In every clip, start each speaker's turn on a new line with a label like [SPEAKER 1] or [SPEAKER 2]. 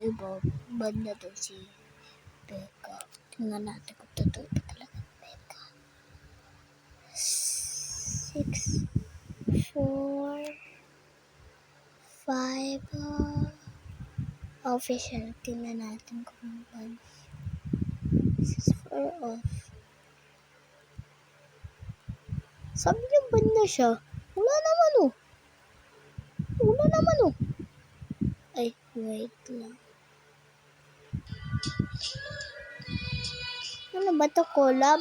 [SPEAKER 1] Iba, bad na daw si Becca. Tingnan natin kung totoo ba talaga Becca. 6, 4, 5, official. Tingnan natin kung bad. 6, 4 off. Sabi niya bad na siya. Wala naman oh. Wala naman oh. Ay, wait lang. Ano ba to, collab?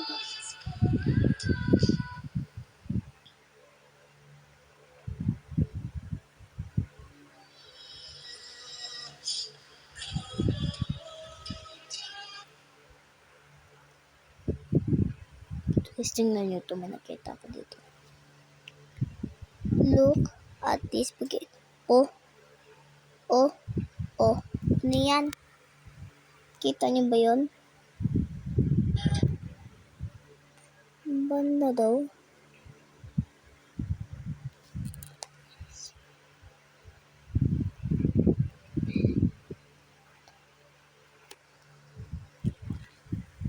[SPEAKER 1] Guys, tingnan nyo ito. May nakita ko dito. Look at this spaghetti. Oh. Oh. Oh. Ano yan? Kita nyo ba yun? Banda daw.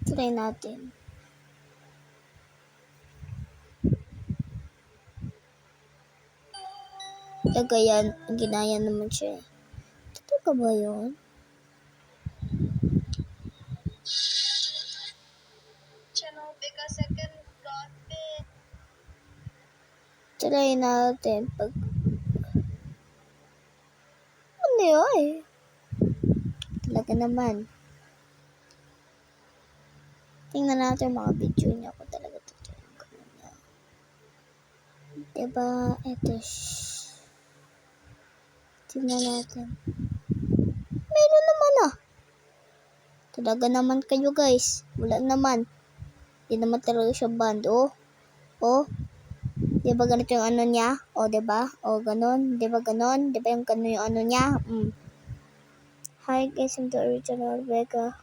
[SPEAKER 1] Try natin. Ginaya naman siya. Totoo ba yun? Try natin. Ano yun? Talaga naman. Tingnan natin mga video niya kung talaga totoo. Diba? Ito. Tingnan natin. Meron naman ah. Talaga naman kayo guys. Wala naman. Hindi naman talaga siya band. Oh. Oh. Diba ganito yung ano niya? O, diba? O, ganun. Diba ganun? Diba yung ganun yung ano niya? Hi guys, I'm the original Becca.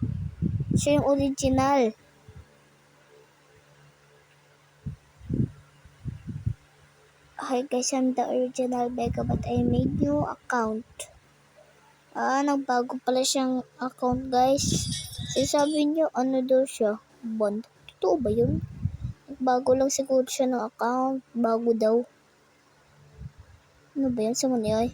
[SPEAKER 1] Siya yung original. Hi guys, I'm the original Becca but I made new account. Nagbago pala siyang account guys. Sabi niyo, ano daw siya? Bond. Totoo ba yun? Bago lang siguro siya ng account. Bago daw. Ano ba yun? Sa muna yun?